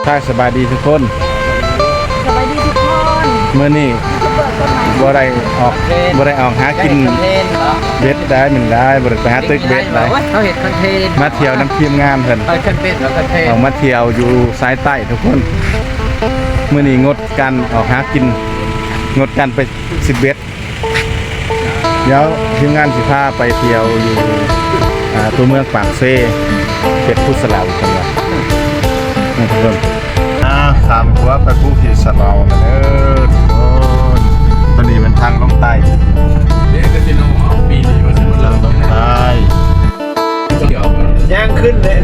ถ้าสบายดีทุกคนสบายดีทุกคนเมื่อนี้บ่ได้ออกหากินเบ็ดได้เหมือนได้บ่ได้ไปหาตึกเบ็ดได้เขาเห็นคอนเทนต์มาเที่ยวน้ำทีมงานเพิ่นคอนเทนต์แล้วคอนเทนต์ออกมาเที่ยวอยู่สายใต้ทุกคนเมื่อนี้งดการออกหากินงดการไปสิบเบ็ดเดี๋ยวทีมงานสิพาไปเที่ยวอยู่ตัวเมืองปากเซ่เขตพุทธสลาวจังหวัดทุกคนขามหัวไปผู้ที่สลาวนะเด้อทุกคนตอนนี้มันทางลงใต้เด็กก็จะน้องเอาปีนี้มาสิเราต้องใต้ย่างขึ้นเลย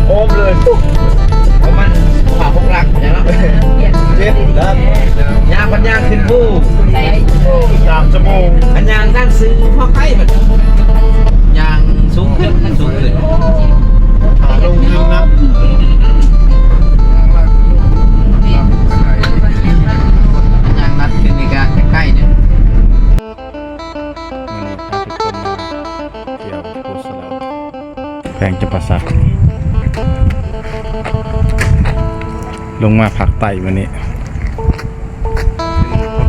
โอมเลยปุ๊บประมาณผ่าพกรักอย่างนั้นเจ็บแล้วย่างพันย่างขึ้นผู้3 ชั่วโมงพันย่างนั่งซื้อพ่อไข่แบบย่างสูงขึ้นลงนึงนะย่างนัดขึ้นในการใกล้เนี่ยวันนี้พาทุกคนมาเที่ยวพุทธสลาวแขวงจำปาสักลงมาผักไต่วันนี้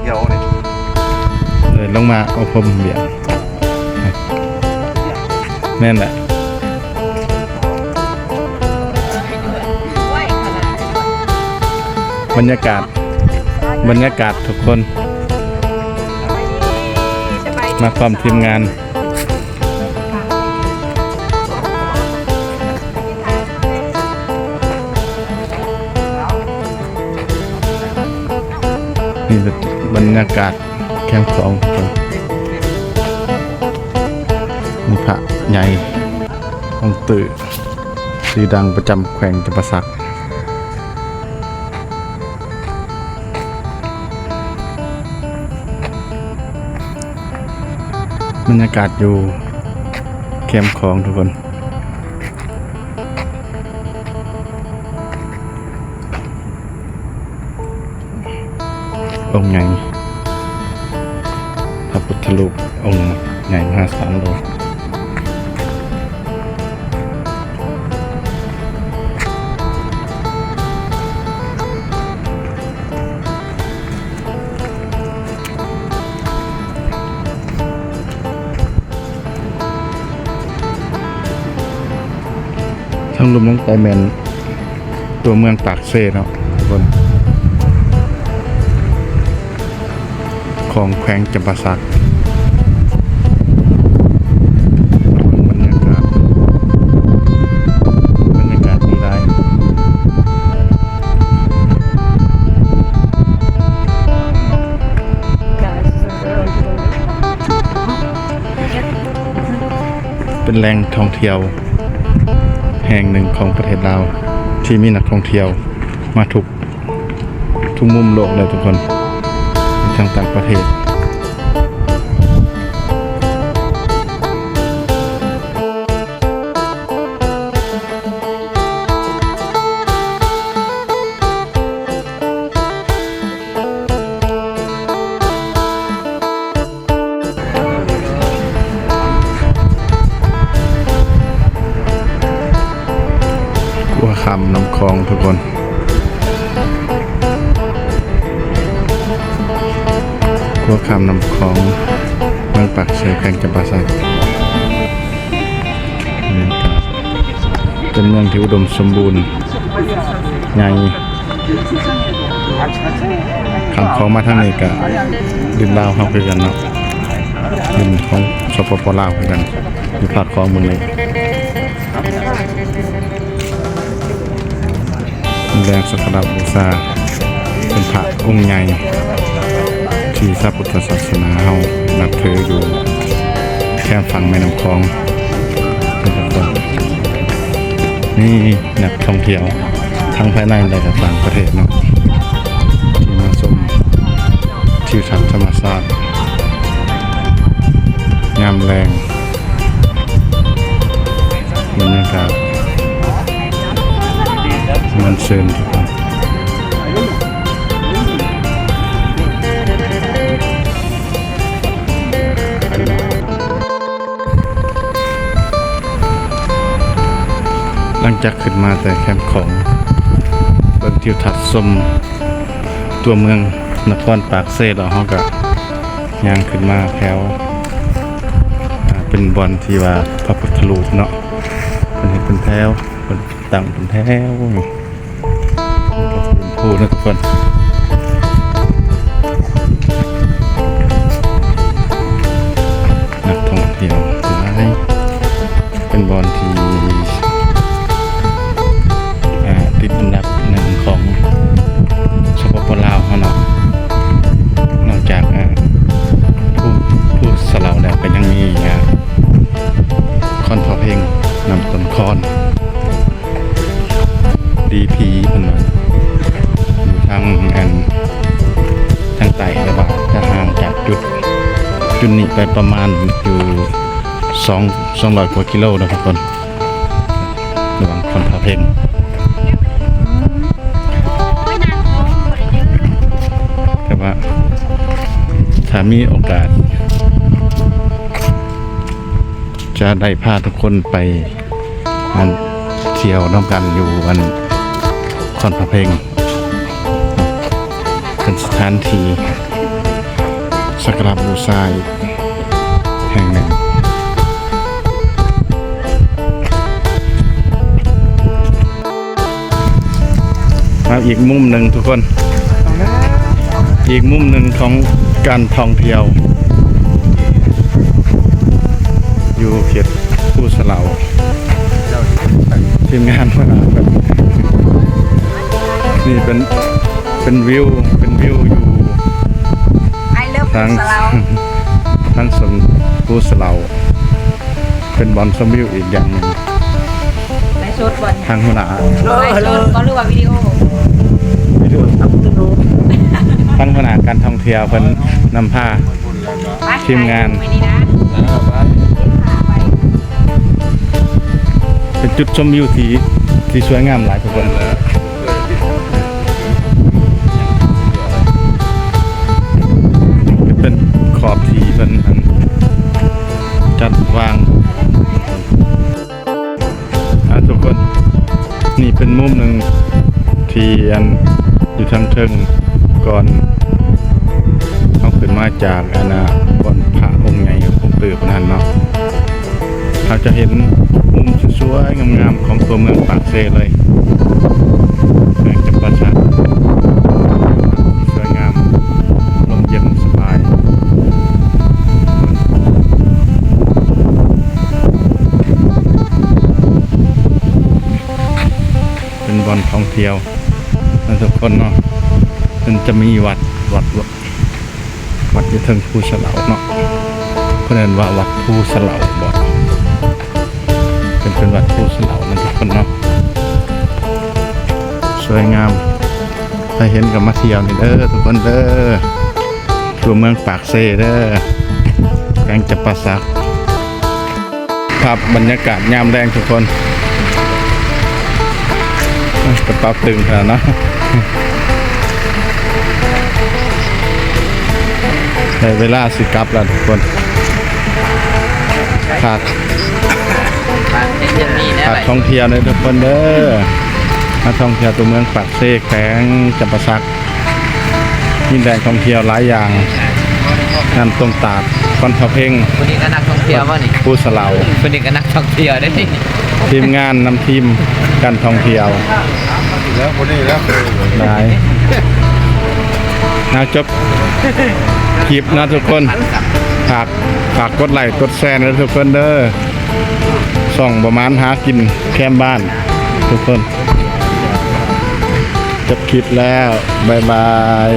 เที่ยวนี่เลยลงมาเอาพรมเบียร์แม่นแหละบรรยากาศทุกคนมาพร้อมทีมงานนี่บรรยากาศแคมป์ของมีพระใหญ่องค์ตื่อชื่อดังประจำแขวงจำปาสักบรรยากาศอยู่แคมป์ของทุกคนองค์ใหญ่พระพุทธรูปองค์ใหญ่มหาศาลเลยทั้งรวมทั้งไตแมนตัวเมืองปากเซ่เนาะทุกคนของแขวงจำปาสักบรรยากาศดีได้เป็นแหล่งท่องเที่ยวแห่งหนึ่งของประเทศลาวที่มีนักท่องเที่ยวมาทุกมุมโลกเลยทุกคนทั้งต่างประเทศกัวคำน้ำคลองทุกคนกัวคำน้ำคลองเมืองปากเซ่แขวงจำปาสักเป็นเมืองที่อุดมสมบูรณ์ใหญ่คำคลองมาทางนี้ก็ดินลาวเข้าคือกันเนาะดินของสปปลาวคือกันอยู่ภาคคลองเมืองนี้แรงสักการะบูชาเป็นพระองค์ใหญ่ที่พระพุทธศาสนาเฮานับถืออยู่แค่ฝั่งแม่น้ำคลองเป็นต้นนี่นักท่องเที่ยวทั้งภายในและต่างประเทศเนาะที่มาชมทิวทัศน์ธรรมชาติยามแรงบรรยากาศมันเชิญทุกคนหลังจากขึ้นมาแต่แคมป์ของเบิ่งท ทิวทัศน์ชมตัวเมืองนครปากเซแล้วเขาก็ย่างขึ้นมาแถวเป็นบอนที่ว่าพระพุทธรูปเนาะเป็นเห็นเป็นแถวเป็นตั้งเป็นแถวก็เป็นผู้นะทุกคนนักท่องเที่ยวหลายเป็นบอนที่ติดอันดับหนึ่งของสปปลาวเขาเนาะนอกจากผู้สลาวแล้วก็ยังมีคอนทอเพลงนำต้นคอนดีพีเพิ่นว่าอยู่ทางไต่แต่ว่าจะห่างจากจุดนี้ไปประมาณอยู่200 กว่ากิโลนะครับทุกคนระหว่างคอนทอเพลงแต่ว่าถ้ามีโอกาสจะได้พาทุกคนไปเที่ยวน้ำกันอยู่วันคอนพระเพลงเป็นสถานที่สักการะบูชาแห่งหนึ่งมาอีกมุมหนึ่งทุกคนอีกมุมหนึ่งของการท่องเที่ยวอยู่เขตผู้สลาวทีมงานมาแบบนี่เป็นวิวอยู่ทางสวนผู้สลาวเป็นบอลชมวิวอีกอย่างหนึ่ง ไลฟ์สดบอล ทางหัวหน้า ไลฟ์สดก็หรือว่าวิดีโอ ทางหัวหน้าการท่องเที่ยวเพิ่นนำพาทีมงาน ไม่นี่นะ เป็นจุดชมวิวที่สวยงามหลายทุกคนเป็นขอบที่เป็นจัดวางทุกคนนี่เป็นมุมหนึ่งที่อยู่ทางเทิงก่อนเขาขึ้นมาจากก่อนพระองค์ใหญ่องค์ตื่นนั้นเนาะเราจะเห็นมุมสวยๆงามๆของตัวเมืองปากเซเลยแสงจับประชัดสวยงามลมเย็นสบายเป็นบอนท่องเที่ยวนะทุกคนเนาะมันจะมีวัดอยู่ทางภูสลาวเนาะเพื่อนว่าวัดภูสลาวบ่เป็นวัดภูสลาวนะทุกคนเนาะสวยงามถ้าเห็นกับมาเที่ยวนี่เด้อทุกคนเด้อตัวเมืองปากเซเด้อแขวงจำปาสักภาพบรรยากาศยามแดงทุกคนกระเป๋าตึงขนาดนะได้เวลาสิกลับแล้วทุกคนขาดท่องเที่ยวเลยทุกคนเด้อมาท่องเที่ยวตัวเมืองปากเซแขวงจำปาสักมีแหล่งท่องเที่ยวหลายอย่างน้ำตรงตาดคอนทอเพลง คนนี้ก็นักท่องเที่ยววะนี่ ผู้สลาว คนนี้ก็นักท่องเที่ยวได้นี่ ทีมงานนำทีมการท่องเที่ยว แล้วคนนี้แล้ว ได้นะจบคลิปนะทุกคนฝากกดไลค์กดแชร์นะทุกคนเด้อส่องประมาณหากินแคมบ้านทุกคนจบคลิปแล้วบ๊ายบาย